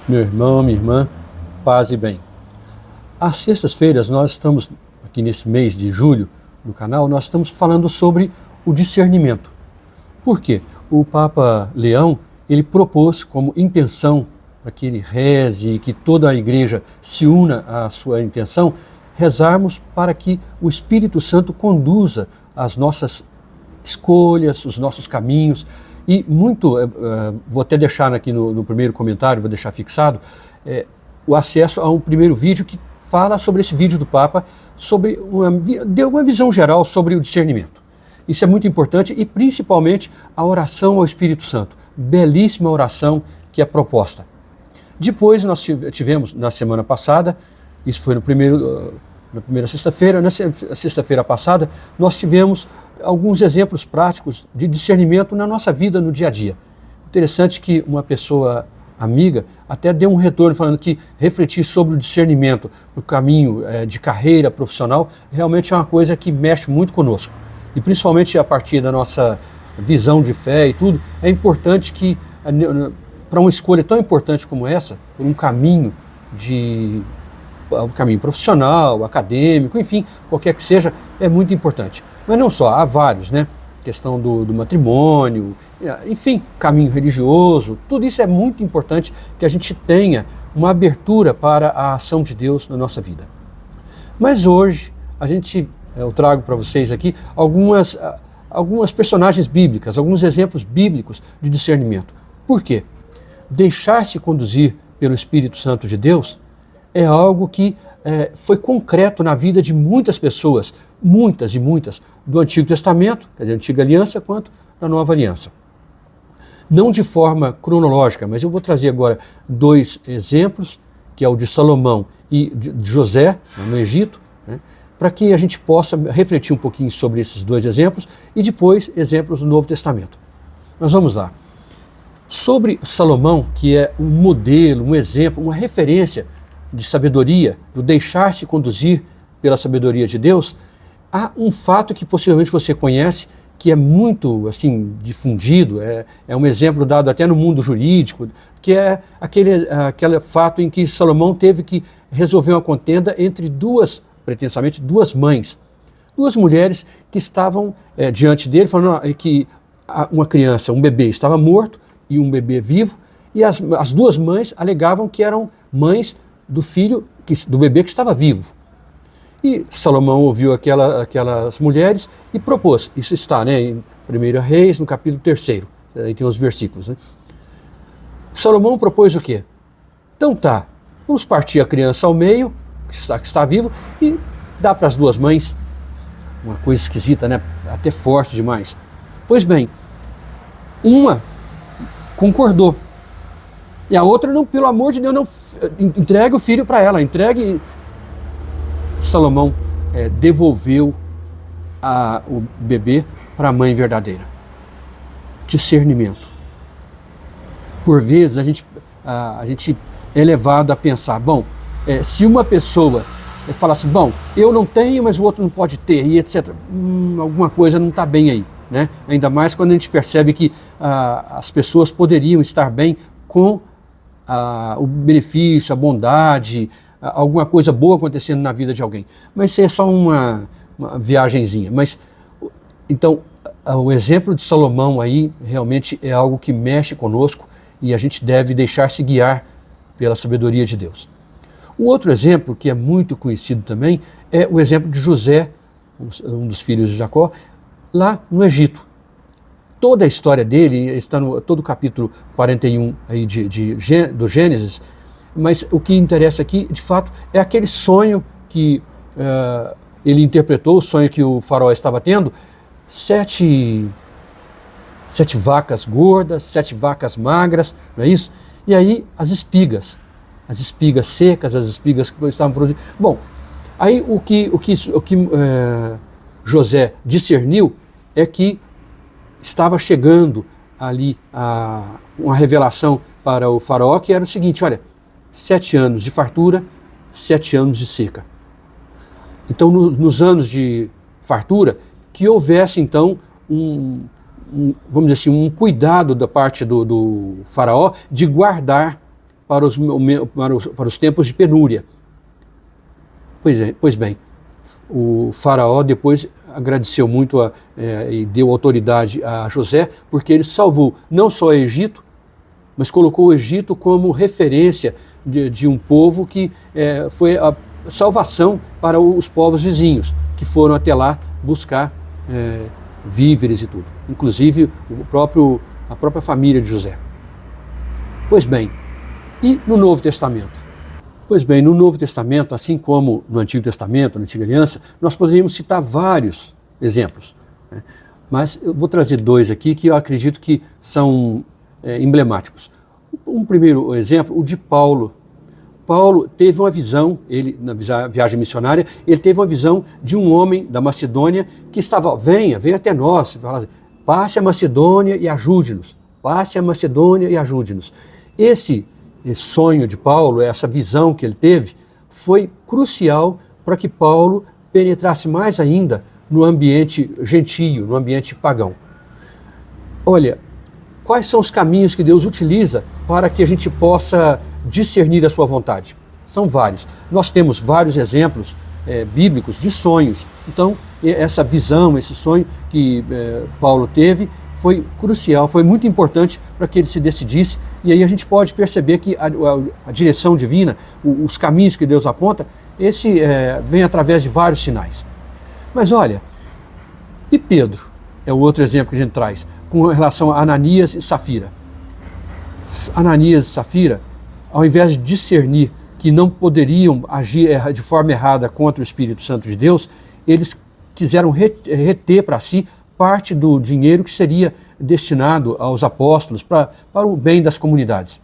Meu irmão, minha irmã, paz e bem. Às sextas-feiras nós estamos, aqui nesse mês de julho, no canal, nós estamos falando sobre o discernimento. Por quê? O Papa Leão, ele propôs como intenção para que ele reze e que toda a igreja se una à sua intenção, rezarmos para que o Espírito Santo conduza as nossas escolhas, os nossos caminhos. E vou até deixar aqui no primeiro comentário, vou deixar fixado, o acesso a um primeiro vídeo que fala sobre esse vídeo do Papa, deu uma visão geral sobre o discernimento. Isso é muito importante e principalmente a oração ao Espírito Santo. Belíssima oração que é proposta. Depois nós tivemos, na semana passada, isso foi na primeira sexta-feira, na sexta-feira passada, nós tivemos alguns exemplos práticos de discernimento na nossa vida, no dia a dia. Interessante que uma pessoa amiga até deu um retorno falando que refletir sobre o discernimento no caminho de carreira profissional realmente é uma coisa que mexe muito conosco. E principalmente a partir da nossa visão de fé e tudo, é importante que, para uma escolha tão importante como essa, por um caminho profissional, acadêmico, enfim, qualquer que seja, é muito importante. Mas não só, há vários, né? Questão do matrimônio, enfim, caminho religioso, tudo isso é muito importante que a gente tenha uma abertura para a ação de Deus na nossa vida. Mas hoje, eu trago para vocês aqui algumas personagens bíblicas, alguns exemplos bíblicos de discernimento. Por quê? Deixar-se conduzir pelo Espírito Santo de Deus é algo que foi concreto na vida de muitas pessoas, muitas e muitas, do Antigo Testamento, quer dizer, Antiga Aliança, quanto da Nova Aliança. Não de forma cronológica, mas eu vou trazer agora dois exemplos, que é o de Salomão e de José, no Egito, né, para que a gente possa refletir um pouquinho sobre esses dois exemplos e depois exemplos do Novo Testamento. Mas vamos lá. Sobre Salomão, que é um modelo, um exemplo, uma referência de sabedoria, do deixar-se conduzir pela sabedoria de Deus, há um fato que possivelmente você conhece, que é muito assim difundido, é um exemplo dado até no mundo jurídico, que é aquele fato em que Salomão teve que resolver uma contenda entre pretensamente duas mães, duas mulheres que estavam diante dele, falando que uma criança, um bebê estava morto e um bebê vivo, e as duas mães alegavam que eram mães do bebê que estava vivo. E Salomão ouviu aquelas mulheres e propôs, isso está em 1 Reis, no capítulo 3, aí tem os versículos. Né? Salomão propôs o quê? Então tá, vamos partir a criança ao meio, que está vivo, e dá para as duas mães, uma coisa esquisita, né? Até forte demais. Pois bem, uma concordou, e a outra, não, pelo amor de Deus, não, entregue o filho para ela, entregue. Salomão devolveu o bebê para a mãe verdadeira. Discernimento. Por vezes a gente é levado a pensar, se uma pessoa fala assim, eu não tenho, mas o outro não pode ter, e etc. Alguma coisa não está bem aí, né? Ainda mais quando a gente percebe que as pessoas poderiam estar bem com o benefício, a bondade, alguma coisa boa acontecendo na vida de alguém. Mas isso é só uma viagenzinha. Mas, então, o exemplo de Salomão aí realmente é algo que mexe conosco e a gente deve deixar-se guiar pela sabedoria de Deus. O outro exemplo, que é muito conhecido também, é o exemplo de José, um dos filhos de Jacó, lá no Egito. Toda a história dele está todo o capítulo 41 aí do Gênesis, mas o que interessa aqui, de fato, é aquele sonho que ele interpretou, o sonho que o faraó estava tendo, 7 vacas gordas, 7 vacas magras, não é isso? E aí as espigas secas, as espigas que estavam produzindo. Aí o que José discerniu é que estava chegando ali uma revelação para o faraó, que era o seguinte, olha, 7 anos de fartura, 7 anos de seca. Então, nos anos de fartura, que houvesse então vamos dizer assim, um cuidado da parte do faraó de guardar para os tempos de penúria. Pois bem, o faraó depois agradeceu muito e deu autoridade a José, porque ele salvou não só o Egito, mas colocou o Egito como referência de um povo que foi a salvação para os povos vizinhos, que foram até lá buscar víveres e tudo, inclusive a própria família de José. Pois bem, e no Novo Testamento? Pois bem, no Novo Testamento, assim como no Antigo Testamento, na Antiga Aliança, nós poderíamos citar vários exemplos, né? Mas eu vou trazer dois aqui que eu acredito que são emblemáticos. Um primeiro exemplo, o de Paulo. Paulo teve uma visão, ele na viagem missionária, ele teve uma visão de um homem da Macedônia que estava, venha até nós, passe a Macedônia e ajude-nos, passe a Macedônia e ajude-nos. Esse sonho de Paulo, essa visão que ele teve, foi crucial para que Paulo penetrasse mais ainda no ambiente gentio, no ambiente pagão. Olha, quais são os caminhos que Deus utiliza para que a gente possa discernir a sua vontade? São vários. Nós temos vários exemplos bíblicos de sonhos. Então, essa visão, esse sonho que Paulo teve foi crucial, foi muito importante para que ele se decidisse. E aí a gente pode perceber que a direção divina, os caminhos que Deus aponta, esse vem através de vários sinais. Mas olha, e Pedro? É o outro exemplo que a gente traz, com relação a Ananias e Safira. Ananias e Safira, ao invés de discernir que não poderiam agir de forma errada contra o Espírito Santo de Deus, eles quiseram reter para si parte do dinheiro que seria destinado aos apóstolos para o bem das comunidades.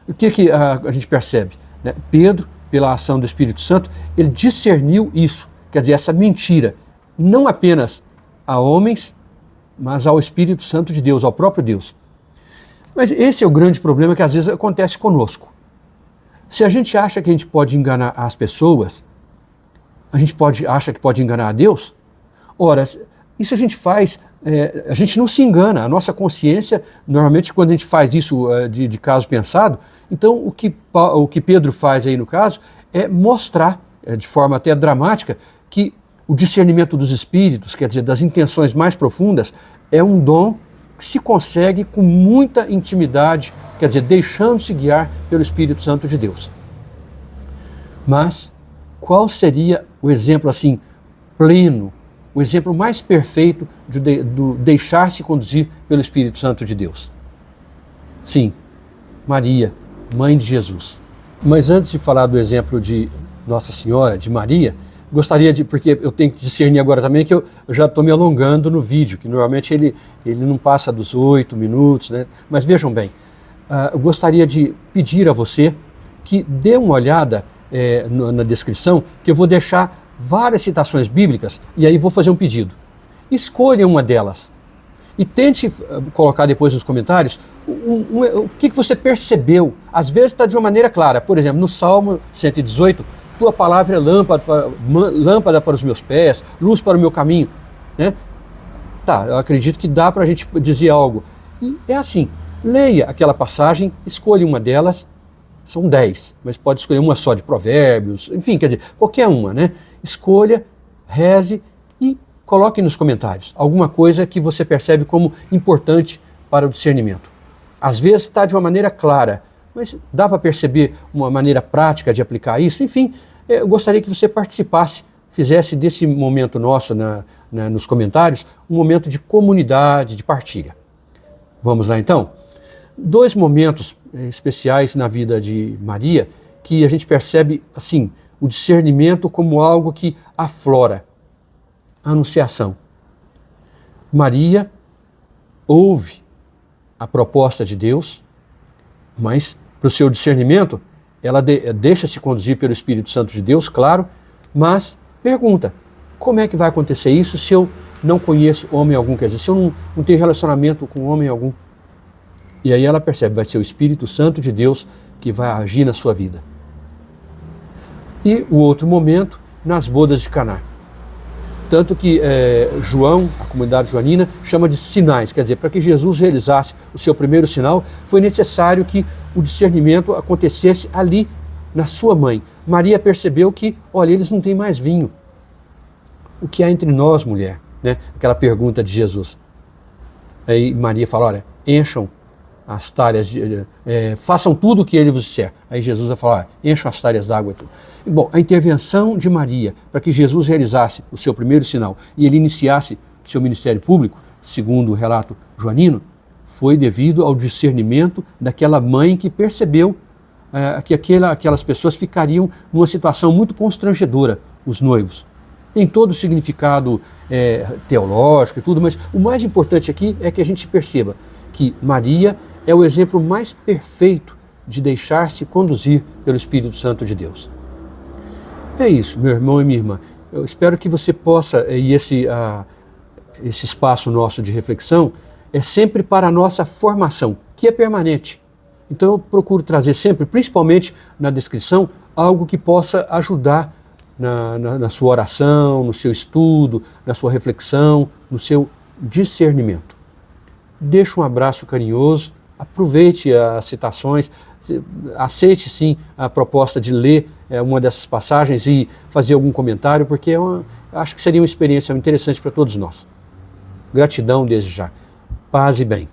O que a gente percebe? Né? Pedro, pela ação do Espírito Santo, ele discerniu isso, quer dizer, essa mentira, não apenas a homens, mas ao Espírito Santo de Deus, ao próprio Deus. Mas esse é o grande problema que às vezes acontece conosco. Se a gente acha que a gente pode enganar as pessoas, a gente acha que pode enganar a Deus? Ora, isso a gente faz, a gente não se engana, a nossa consciência, normalmente quando a gente faz isso de caso pensado, então o que Pedro faz aí no caso é mostrar, de forma até dramática, que o discernimento dos espíritos, quer dizer, das intenções mais profundas, é um dom que se consegue com muita intimidade, quer dizer, deixando-se guiar pelo Espírito Santo de Deus. Mas qual seria o exemplo assim pleno, o exemplo mais perfeito do deixar-se conduzir pelo Espírito Santo de Deus? Sim, Maria, mãe de Jesus. Mas antes de falar do exemplo de Nossa Senhora, de Maria, gostaria porque eu tenho que discernir agora também que eu já estou me alongando no vídeo, que normalmente ele não passa dos 8 minutos, né? Mas vejam bem, eu gostaria de pedir a você que dê uma olhada na descrição, que eu vou deixar várias citações bíblicas e aí vou fazer um pedido. Escolha uma delas e tente colocar depois nos comentários o que você percebeu. Às vezes está de uma maneira clara, por exemplo, no Salmo 118, tua palavra é lâmpada para os meus pés, luz para o meu caminho. Né? Tá, eu acredito que dá para a gente dizer algo. E é assim, leia aquela passagem, escolha uma delas, são 10, mas pode escolher uma só de Provérbios, enfim, quer dizer, qualquer uma, né? Escolha, reze e coloque nos comentários alguma coisa que você percebe como importante para o discernimento. Às vezes está de uma maneira clara, mas dá para perceber uma maneira prática de aplicar isso? Enfim, eu gostaria que você participasse, fizesse desse momento nosso nos comentários um momento de comunidade, de partilha. Vamos lá então? 2 momentos especiais na vida de Maria que a gente percebe assim, o discernimento como algo que aflora. A Anunciação. Maria ouve a proposta de Deus, mas para o seu discernimento, ela deixa-se conduzir pelo Espírito Santo de Deus, claro, mas pergunta, como é que vai acontecer isso se eu não conheço homem algum? Quer dizer, se eu não tenho relacionamento com homem algum? E aí ela percebe, vai ser o Espírito Santo de Deus que vai agir na sua vida. E o outro momento, nas bodas de Caná. Tanto que João, a comunidade joanina, chama de sinais, quer dizer, para que Jesus realizasse o seu primeiro sinal, foi necessário que o discernimento acontecesse ali, na sua mãe. Maria percebeu que, olha, eles não têm mais vinho. O que há entre nós, mulher? Né? Aquela pergunta de Jesus. Aí Maria fala, olha, encham as talhas, façam tudo o que ele vos disser. Aí Jesus vai falar, encham as talhas d'água e tudo. E, bom, a intervenção de Maria para que Jesus realizasse o seu primeiro sinal e ele iniciasse seu ministério público, segundo o relato joanino, foi devido ao discernimento daquela mãe que percebeu que aquelas pessoas ficariam numa situação muito constrangedora, os noivos. Tem todo o significado teológico e tudo, mas o mais importante aqui é que a gente perceba que Maria é o exemplo mais perfeito de deixar-se conduzir pelo Espírito Santo de Deus. É isso, meu irmão e minha irmã. Eu espero que você possa, e esse espaço nosso de reflexão é sempre para a nossa formação, que é permanente. Então eu procuro trazer sempre, principalmente na descrição, algo que possa ajudar na sua oração, no seu estudo, na sua reflexão, no seu discernimento. Deixe um abraço carinhoso, aproveite as citações, aceite sim a proposta de ler uma dessas passagens e fazer algum comentário, porque acho que seria uma experiência interessante para todos nós. Gratidão desde já. Paz e bem.